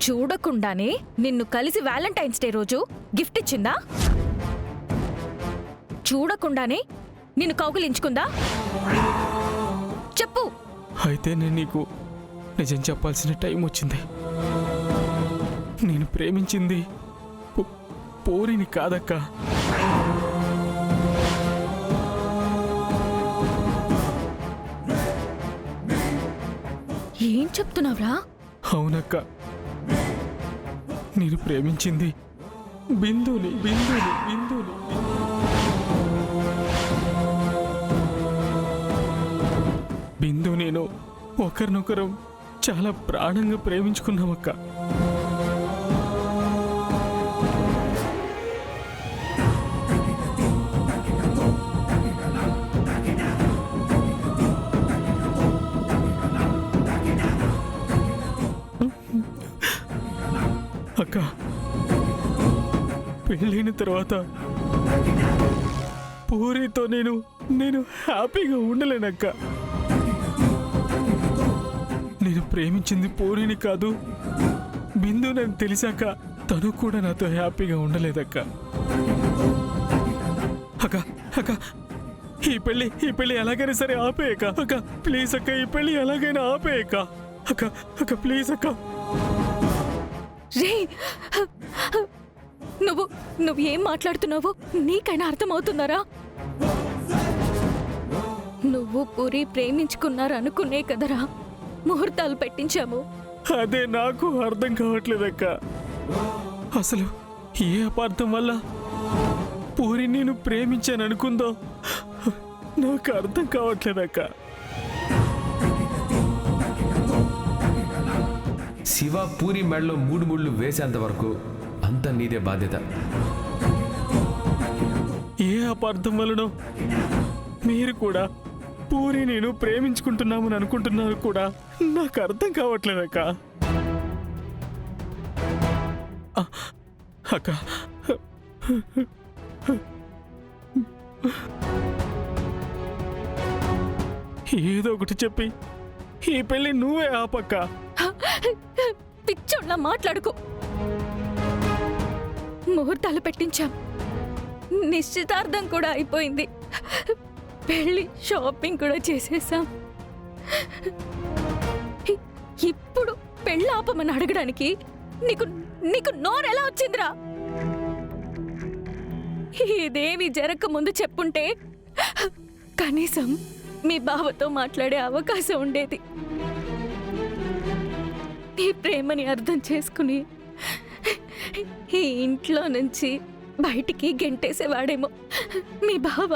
చూడకుండానే నిన్ను కలిసి వ్యాలంటైన్స్ డే రోజు గిఫ్ట్ ఇచ్చిందా? చూడకుండానే నిన్ను కౌగిలించుకుందా? చెప్పు. అయితే నేను నీకు నిజం చెప్పాల్సిన టైం వచ్చింది. నేను ప్రేమించింది పూరిని కాదక్క. ఏం చెప్తున్నావురా? అవునక్క, నేను ప్రేమించింది బిందుని బిందుని బిందుని బిందు నేను ఒకరినొకరం చాలా ప్రాణంగా ప్రేమించుకున్నామక్క. అక్క, పెళ్ళైన తర్వాత పూరితో నేను హ్యాపీగా ఉండలేనక్క. నేను ప్రేమించింది పూరిని కాదు, బిందు నన్ను తెలిసాక తను కూడా నాతో హ్యాపీగా ఉండలేదక్క. అక్క అక్క ఈ పెళ్ళి ఎలాగైనా సరే ఆపేయక అక్క. ప్లీజ్ అక్క, ఈ పెళ్ళి ఎలాగైనా ఆపేయక అక్క. అక్క ప్లీజ్ అక్క. రే, నువ్వు ఏం మాట్లాడుతున్నావో నీకైనా అర్థమవుతున్నారా? నువ్వు పూరి ప్రేమించుకున్నారనుకునే కదరా ముహూర్తాలు పెట్టించాము. అదే నాకు అర్థం కావట్లేదక్క. అసలు ఏ అపార్థం వల్ల పూరి నేను ప్రేమించాను అనుకుందో నాకు అర్థం కావట్లేదక్క. శివ పూరి మెడలో 3 ముళ్ళు వేసేంత వరకు అంత నీదే బాధ్యత. ఏ అపార్థం వలనో మీరు కూడా పూరి నేను ప్రేమించుకుంటున్నామని అనుకుంటున్నారు కూడా నాకు అర్థం కావట్లేదక్క. అక్క ఏదో ఒకటి చెప్పి ఈ పెళ్ళి నువ్వే ఆపక్క. పిచ్చోళ్ళ మాట్లాడుకో. ముహూర్తాలు పెట్టించాం, నిశ్చితార్థం కూడా అయిపోయింది, పెళ్లి షాపింగ్ కూడా చేసేసాం. ఇప్పుడు పెళ్ళి ఆపమని అడగడానికి నీకు నోరెలా వచ్చిందిరా? ఇదేమి జరగక ముందు చెప్పుంటే కనీసం మీ బావతో మాట్లాడే అవకాశం ఉండేది. నీ ప్రేమని అర్థం చేసుకుని ఈ ఇంట్లో నుంచి బయటికి గెంటేసేవాడేమో మీ బావ.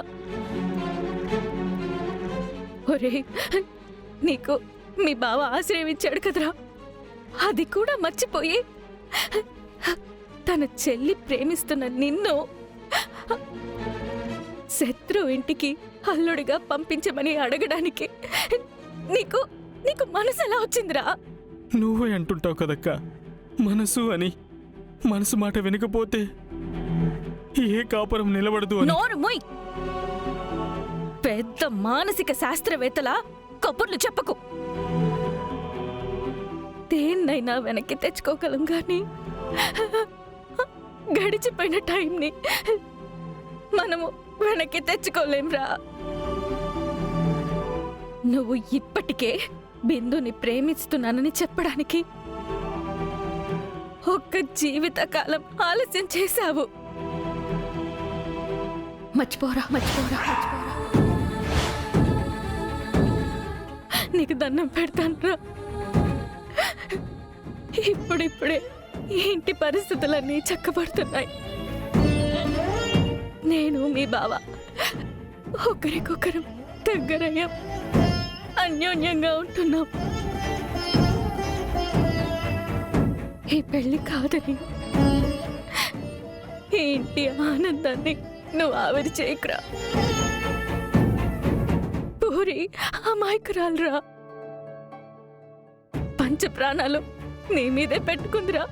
ఒరే, నీకు మీ బావ ఆశ్రయం ఇచ్చాడు కదరా, అది కూడా మర్చిపోయి తన చెల్లి ప్రేమిస్తున్న నిన్ను శత్రు ఇంటికి అల్లుడిగా పంపించమని అడగడానికి నీకు మనసు ఎలా వచ్చిందిరా? నువ్వే అంటుంటావు కదక్క మనసు అని. మనసు మాట వినకపోతే ఏ కాపురం నిలబడదు అని. నోరు మూయ్. పెద్ద మానసిక శాస్త్రవేత్తలా కబుర్లు చెప్పకు. దేన్నైనా వెనక్కి తెచ్చుకోగలం గాని గడిచిపోయిన టైంని మనము వెనక్కి తెచ్చుకోలేంరా. నువ్వు ఇప్పటికే బిందుని ప్రేమిస్తున్నానని చెప్పడానికి ఒక్క జీవితకాలం ఆలస్యం చేశావు. మర్చిపోరా. నీకు దండం పెడతానురా. ఇప్పుడిప్పుడే ఈ ఇంటి పరిస్థితులన్నీ చక్కబడుతున్నాయి. నేను మీ బావ ఒకరికొకరు దగ్గరయ్యాం, అన్యోన్యంగా ఉంటున్నాం. ఈ పెళ్లి కాదని ఈ ఇంటి ఆనందాన్ని నువ్వు ఆవిరి చేయకురా. పూరి అమాయకురాలురా, పంచ ప్రాణాలు నీ మీదే పెట్టుకుందిరా.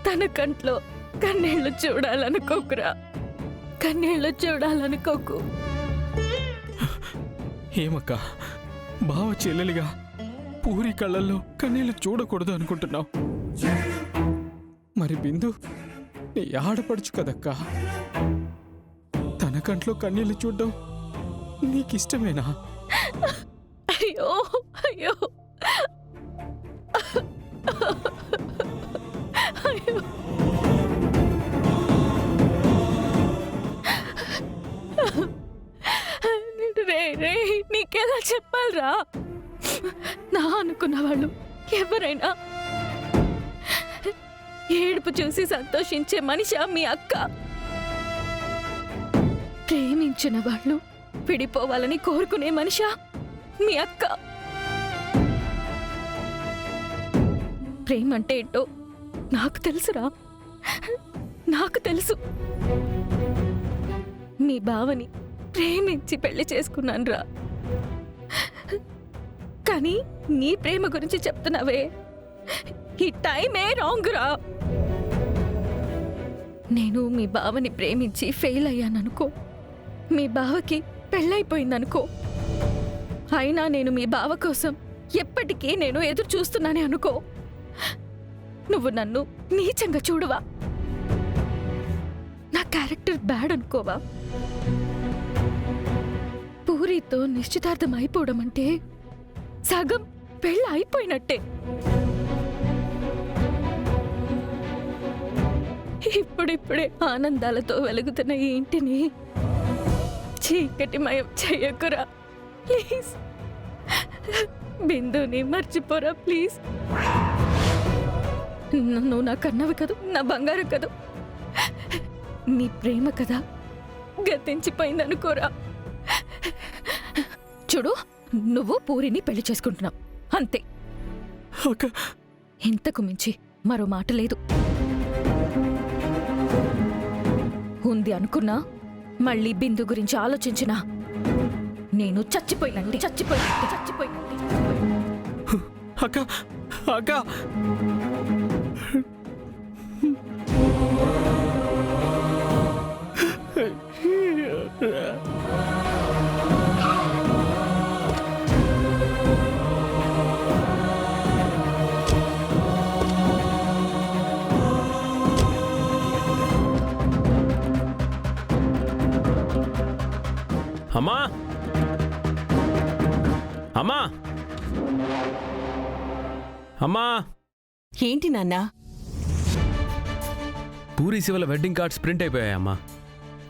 తన కంట్లో కన్నీళ్లు చూడాలనుకోకురా, కన్నీళ్లు చూడాలనుకోకు. ఏమక్క, బావ చెల్లెలిగా పూరి కళ్ళల్లో కన్నీళ్ళు చూడకూడదు అనుకుంటున్నావు. మరి బిందు నీ ఆడపడుచు కదక్కా. తన కంట్లో కన్నీళ్ళు చూడడం నీకిష్టమేనా? అయ్యో అయ్యో అయ్యో. రే రే నీకెలా చెప్పాలరా? నా అనుకున్న వాళ్ళు ఎవరైనా ఏడుపు చూసి సంతోషించే మనిషి మీ అక్క. ప్రేమించిన వాళ్ళు విడిపోవాలని కోరుకునే మనిషా మీ అక్క. ప్రేమ అంటే ఏంటో నాకు తెలుసురా, నాకు తెలుసు. మీ బావని ప్రేమించి పెళ్లి చేసుకున్నాను రా. కానీ నీ ప్రేమ గురించి చెప్తున్నావే, ఈ టైమే రాంగ్ రా. నేను మీ బావని ప్రేమించి ఫెయిల్ అయ్యాననుకో, మీ బావకి పెళ్ళైపోయిందనుకో, అయినా నేను మీ బావ కోసం ఎప్పటికీ నేను ఎదురు చూస్తున్నానే అనుకో, నువ్వు నన్ను నీచంగా చూడవా? నా క్యారెక్టర్ బ్యాడ్ అనుకోవా? పూరితో నిశ్చితార్థం అయిపోవడం అంటే సగం పెళ్ళి అయిపోయినట్టే. ఇప్పుడిప్పుడే ఆనందాలతో వెలుగుతున్న ఈ ఇంటిని చీకటిమయం చెయ్యకురా ప్లీజ్. బిందుని మర్చిపోరా ప్లీజ్. నువ్వు నా కన్నవి కదూ, నా బంగారం కదూ. నీ ప్రేమ కదా గతించిపోయిందనుకోరా. చూడు, నువ్వు పూరిని పెళ్లి చేసుకుంటున్నావు అంతే. ఇంతకు మించి మరో మాట లేదు. ఉంది అనుకున్నా మళ్ళీ బిందు గురించి ఆలోచించినా నేను చచ్చిపోయినండి. అక్క అక్క అమ్మా అమ్మా అమ్మా. ఏంటి నాన్నా? పూరి శివల వెడ్డింగ్ కార్డ్స్ ప్రింట్ అయిపోయాయమ్మా.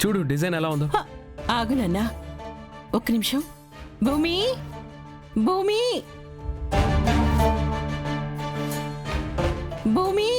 చూడు డిజైన్ ఎలా ఉందో. ఆగు నాన్నా, ఒక్క నిమిషం. భూమి, భూమి, భూమి.